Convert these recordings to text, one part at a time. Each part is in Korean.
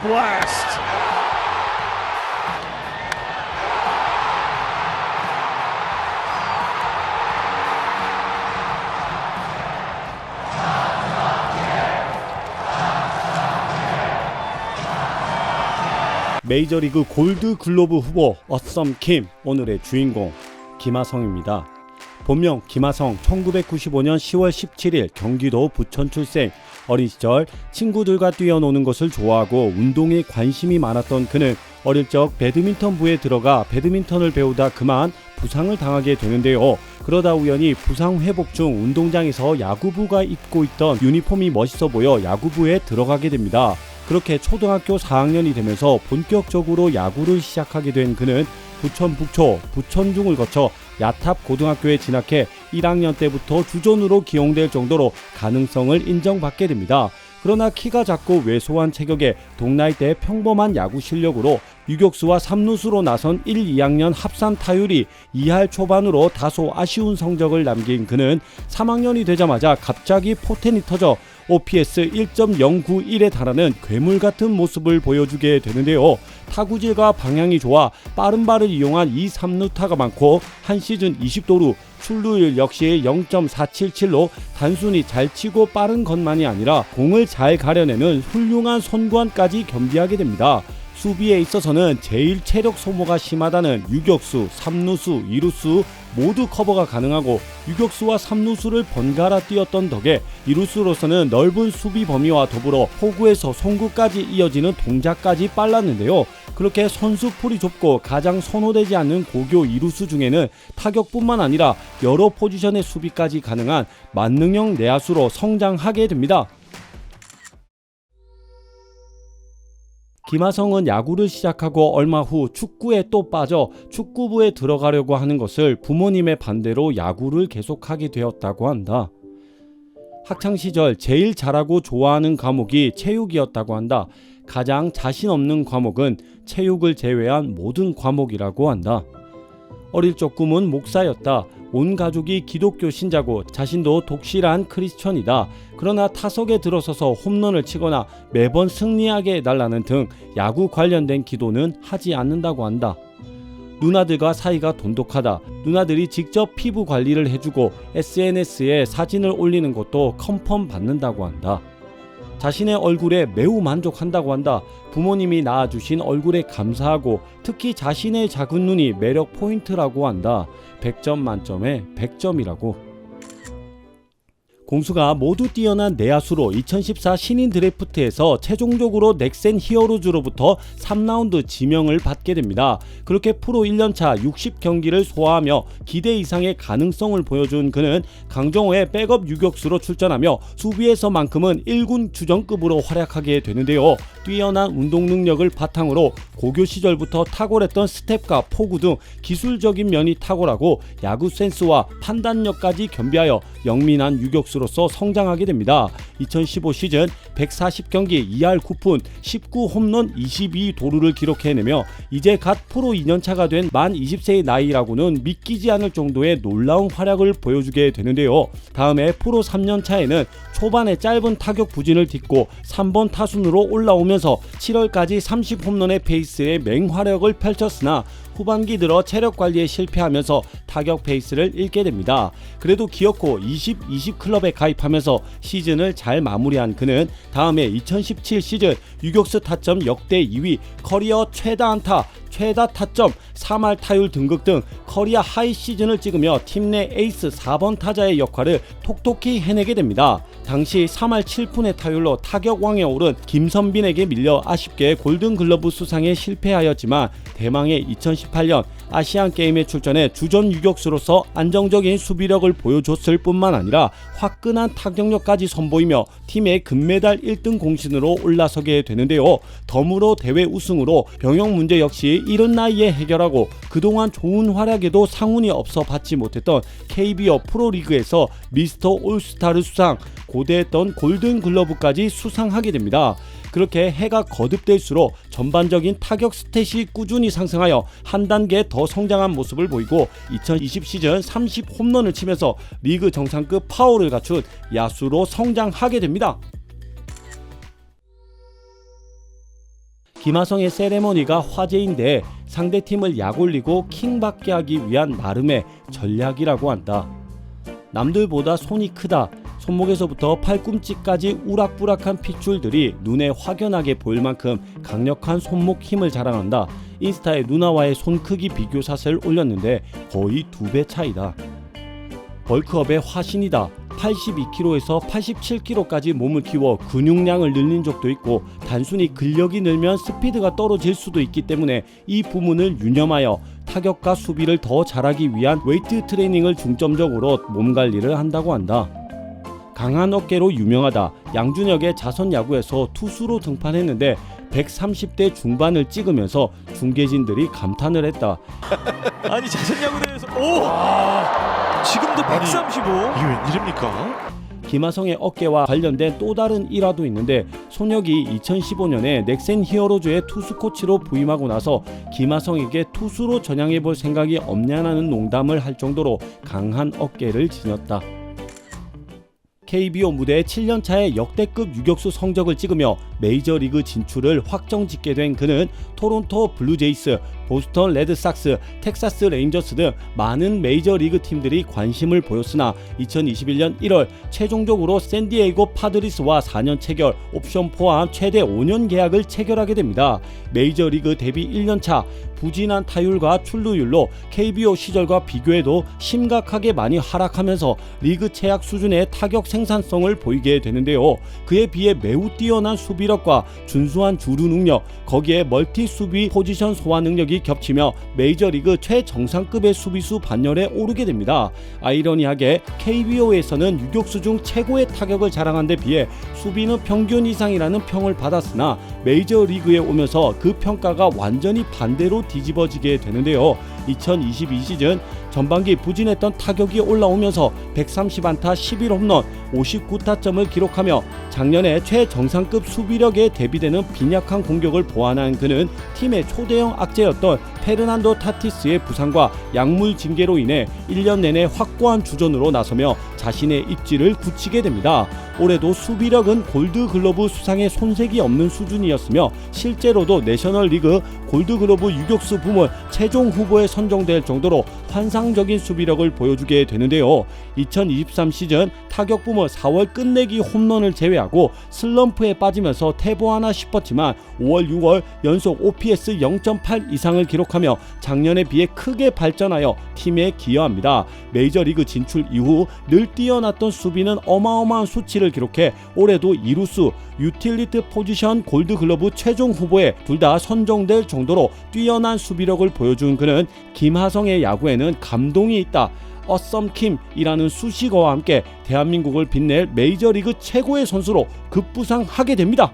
Blast! 메이저리그 골드 글로브 후보 어썸 킴, 오늘의 주인공 김하성입니다. 본명 김하성, 1995년 10월 17일 경기도 부천 출생. 어린 시절 친구들과 뛰어노는 것을 좋아하고 운동에 관심이 많았던 그는 어릴 적 배드민턴부에 들어가 배드민턴을 배우다 그만 부상을 당하게 되는데요. 그러다 우연히 부상 회복 중 운동장에서 야구부가 입고 있던 유니폼이 멋있어 보여 야구부에 들어가게 됩니다. 그렇게 초등학교 4학년이 되면서 본격적으로 야구를 시작하게 된 그는 부천 북초, 부천중을 거쳐 야탑 고등학교에 진학해 1학년 때부터 주전으로 기용될 정도로 가능성을 인정받게 됩니다. 그러나 키가 작고 왜소한 체격에 동나이대 평범한 야구 실력으로 유격수와 3루수로 나선 1, 2학년 합산 타율이 2할 초반으로 다소 아쉬운 성적을 남긴 그는 3학년이 되자마자 갑자기 포텐이 터져 OPS 1.091에 달하는 괴물 같은 모습을 보여주게 되는데요. 타구질과 방향이 좋아 빠른 발을 이용한 2, 3루타가 많고 한 시즌 20도루, 출루율 역시 0.477로 단순히 잘 치고 빠른 것만이 아니라 공을 잘 가려내는 훌륭한 손관까지 겸비하게 됩니다. 수비에 있어서는 제일 체력 소모가 심하다는 유격수, 3루수, 2루수 모두 커버가 가능하고 유격수와 3루수를 번갈아 뛰었던 덕에 2루수로서는 넓은 수비 범위와 더불어 호구에서 송구까지 이어지는 동작까지 빨랐는데요. 그렇게 선수풀이 좁고 가장 선호되지 않는 고교 2루수 중에는 타격뿐만 아니라 여러 포지션의 수비까지 가능한 만능형 내야수로 성장하게 됩니다. 김하성은 야구를 시작하고 얼마 후 축구에 또 빠져 축구부에 들어가려고 하는 것을 부모님의 반대로 야구를 계속하게 되었다고 한다. 학창시절 제일 잘하고 좋아하는 과목이 체육이었다고 한다. 가장 자신 없는 과목은 체육을 제외한 모든 과목이라고 한다. 어릴 적 꿈은 목사였다. 온 가족이 기독교 신자고 자신도 독실한 크리스천이다. 그러나 타석에 들어서서 홈런을 치거나 매번 승리하게 해달라는 등 야구 관련된 기도는 하지 않는다고 한다. 누나들과 사이가 돈독하다. 누나들이 직접 피부 관리를 해주고 SNS에 사진을 올리는 것도 컨펌 받는다고 한다. 자신의 얼굴에 매우 만족한다고 한다. 부모님이 낳아주신 얼굴에 감사하고 특히 자신의 작은 눈이 매력 포인트라고 한다. 100점 만점에 100점이라고. 공수가 모두 뛰어난 내야수로 2014 신인 드래프트에서 최종적으로 넥센 히어로즈로부터 3라운드 지명을 받게 됩니다. 그렇게 프로 1년차 60경기를 소화하며 기대 이상의 가능성을 보여준 그는 강정호의 백업 유격수로 출전하며 수비에서만큼은 1군 주전급으로 활약하게 되는데요. 뛰어난 운동 능력을 바탕으로 고교 시절부터 탁월했던 스텝과 포구 등 기술적인 면이 탁월하고 야구 센스와 판단력까지 겸비하여 영민한 유격수로서 성장하게 됩니다. 2015 시즌 140경기 2할 9푼 19홈런 22도루를 기록해내며 이제 갓 프로 2년차가 된 만 20세의 나이라고는 믿기지 않을 정도의 놀라운 활약을 보여주게 되는데요. 다음에 프로 3년차에는 초반에 짧은 타격 부진을 딛고 3번 타순으로 올라오면서 7월까지 30홈런의 페이스에 맹활약을 펼쳤으나 후반기 들어 체력 관리에 실패하면서 타격 페이스를 잃게 됩니다. 그래도 기어코 20 클럽에 가입하면서 시즌을 잘 마무리한 그는 다음에 2017 시즌 유격수 타점 역대 2위, 커리어 최다 안타, 최다 타점, 3할 타율 등극 등 커리어 하이 시즌을 찍으며 팀 내 에이스 4번 타자의 역할을 톡톡히 해내게 됩니다. 당시 3할 7푼의 타율로 타격왕에 오른 김선빈에게 밀려 아쉽게 골든글러브 수상에 실패하였지만 대망의 2018년 아시안게임에 출전해 주전 유격수로서 안정적인 수비력을 보여줬을 뿐만 아니라 화끈한 타격력까지 선보이며 팀의 금메달 1등 공신으로 올라서게 되는데요. 덤으로 대회 우승으로 병역 문제 역시 이른 나이에 해결하고 그동안 좋은 활약에도 상운이 없어 받지 못했던 KBO 프로리그에서 미스터 올스타를 수상, 고대했던 골든글러브까지 수상하게 됩니다. 그렇게 해가 거듭될수록 전반적인 타격 스탯이 꾸준히 상승하여 한 단계 더 성장한 모습을 보이고 2020 시즌 30홈런을 치면서 리그 정상급 파워를 갖춘 야수로 성장하게 됩니다. 김하성의 세레머니가 화제인데 상대팀을 약올리고 킹받게 하기 위한 나름의 전략이라고 한다. 남들보다 손이 크다. 손목에서부터 팔꿈치까지 우락부락한 핏줄들이 눈에 확연하게 보일 만큼 강력한 손목 힘을 자랑한다. 인스타에 누나와의 손 크기 비교샷을 올렸는데 거의 2배 차이다. 벌크업의 화신이다. 82kg에서 87kg까지 몸을 키워 근육량을 늘린 적도 있고 단순히 근력이 늘면 스피드가 떨어질 수도 있기 때문에 이 부분을 유념하여 타격과 수비를 더 잘하기 위한 웨이트 트레이닝을 중점적으로 몸 관리를 한다고 한다. 강한 어깨로 유명하다. 양준혁의 자선 야구에서 투수로 등판했는데 130대 중반을 찍으면서 중계진들이 감탄을 했다. 아니 자선 야구대에서 지금도 135. 이게 웬일입니까? 김하성의 어깨와 관련된 또 다른 일화도 있는데 손혁이 2015년에 넥센 히어로즈의 투수 코치로 부임하고 나서 김하성에게 투수로 전향해볼 생각이 없냐는 농담을 할 정도로 강한 어깨를 지녔다. KBO 무대에 7년차의 역대급 유격수 성적을 찍으며 메이저리그 진출을 확정짓게 된 그는 토론토 블루제이스, 보스턴 레드삭스, 텍사스 레인저스 등 많은 메이저리그 팀들이 관심을 보였으나 2021년 1월 최종적으로 샌디에이고 파드리스와 4년 체결, 옵션 포함 최대 5년 계약을 체결하게 됩니다. 메이저리그 데뷔 1년차 부진한 타율과 출루율로 KBO 시절과 비교해도 심각하게 많이 하락하면서 리그 최악 수준의 타격 생산성을 보이게 되는데요. 그에 비해 매우 뛰어난 수비력과 준수한 주루 능력, 거기에 멀티 수비 포지션 소화 능력이 겹치며 메이저리그 최정상급의 수비수 반열에 오르게 됩니다. 아이러니하게 KBO에서는 유격수 중 최고의 타격을 자랑한 데 비해 수비는 평균 이상이라는 평을 받았으나 메이저리그에 오면서 그 평가가 완전히 반대로 뒤집어지게 되는데요. 2022 시즌 전반기 부진했던 타격이 올라오면서 130안타 11홈런 59타점을 기록하며 작년에 최정상급 수비력에 대비되는 빈약한 공격을 보완한 그는 팀의 초대형 악재였던 페르난도 타티스의 부상과 약물 징계로 인해 1년 내내 확고한 주전으로 나서며 자신의 입지를 굳히게 됩니다. 올해도 수비력은 골드글러브 수상에 손색이 없는 수준이었으며 실제로도 내셔널리그 골드글러브 유격수 부문 최종 후보에 선정될 정도로 환상적인 수비력을 보여주게 되는데요. 2023 시즌 타격 부문 4월 끝내기 홈런을 제외하고 슬럼프에 빠지면서 퇴보하나 싶었지만 5월 6월 연속 OPS 0.8 이상을 기록하며 작년에 비해 크게 발전하여 팀에 기여합니다. 메이저리그 진출 이후 늘 뛰어났던 수비는 어마어마한 수치를 기록해 올해도 이루수 유틸리티 포지션 골드글러브 최종 후보에 둘 다 선정될 정도로 뛰어난 수비력을 보여준 그는 김하성의 야구에는 감동이 있다. 어썸킴이라는 수식어와 함께 대한민국을 빛낼 메이저리그 최고의 선수로 급부상하게 됩니다.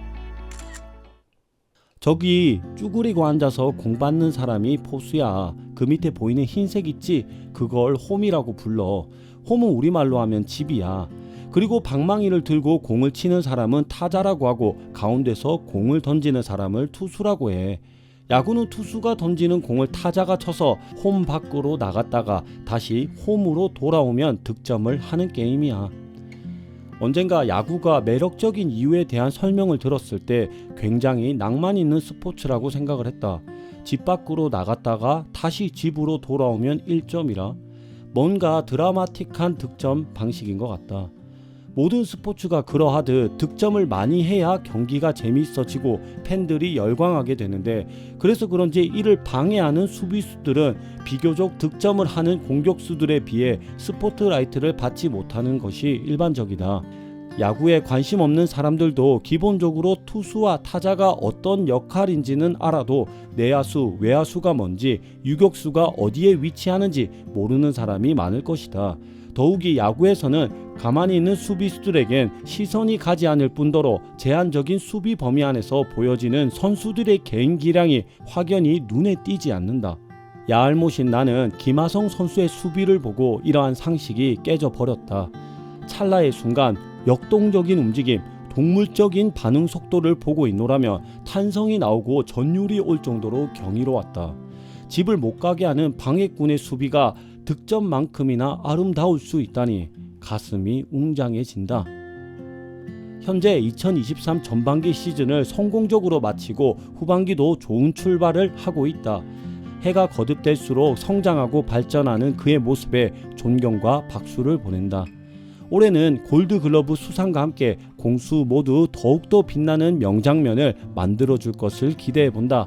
저기 쭈그리고 앉아서 공 받는 사람이 포수야. 그 밑에 보이는 흰색 있지? 그걸 홈이라고 불러. 홈은 우리말로 하면 집이야. 그리고 방망이를 들고 공을 치는 사람은 타자라고 하고 가운데서 공을 던지는 사람을 투수라고 해. 야구는 투수가 던지는 공을 타자가 쳐서 홈 밖으로 나갔다가 다시 홈으로 돌아오면 득점을 하는 게임이야. 언젠가 야구가 매력적인 이유에 대한 설명을 들었을 때 굉장히 낭만 있는 스포츠라고 생각을 했다. 집 밖으로 나갔다가 다시 집으로 돌아오면 1점이라 뭔가 드라마틱한 득점 방식인 것 같다. 모든 스포츠가 그러하듯 득점을 많이 해야 경기가 재미있어지고 팬들이 열광하게 되는데 그래서 그런지 이를 방해하는 수비수들은 비교적 득점을 하는 공격수들에 비해 스포트라이트를 받지 못하는 것이 일반적이다. 야구에 관심 없는 사람들도 기본적으로 투수와 타자가 어떤 역할인지는 알아도 내야수, 외야수가 뭔지, 유격수가 어디에 위치하는지 모르는 사람이 많을 것이다. 더욱이 야구에서는 가만히 있는 수비수들에겐 시선이 가지 않을 뿐더러 제한적인 수비 범위 안에서 보여지는 선수들의 개인 기량이 확연히 눈에 띄지 않는다. 야알못인 나는 김하성 선수의 수비를 보고 이러한 상식이 깨져버렸다. 찰나의 순간 역동적인 움직임, 동물적인 반응 속도를 보고 있노라면 탄성이 나오고 전율이 올 정도로 경이로웠다. 집을 못 가게 하는 방해꾼의 수비가 득점만큼이나 아름다울 수 있다니 가슴이 웅장해진다. 현재 2023 전반기 시즌을 성공적으로 마치고 후반기도 좋은 출발을 하고 있다. 해가 거듭될수록 성장하고 발전하는 그의 모습에 존경과 박수를 보낸다. 올해는 골드글러브 수상과 함께 공수 모두 더욱더 빛나는 명장면을 만들어줄 것을 기대해본다.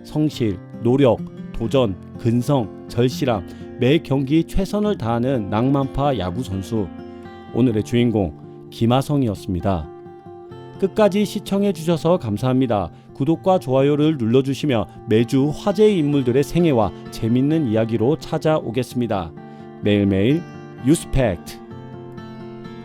성실, 노력, 도전, 근성, 절실함, 매 경기 최선을 다하는 낭만파 야구선수. 오늘의 주인공 김하성이었습니다. 끝까지 시청해주셔서 감사합니다. 구독과 좋아요를 눌러주시며 매주 화제의 인물들의 생애와 재밌는 이야기로 찾아오겠습니다. 매일매일 뉴스팩트.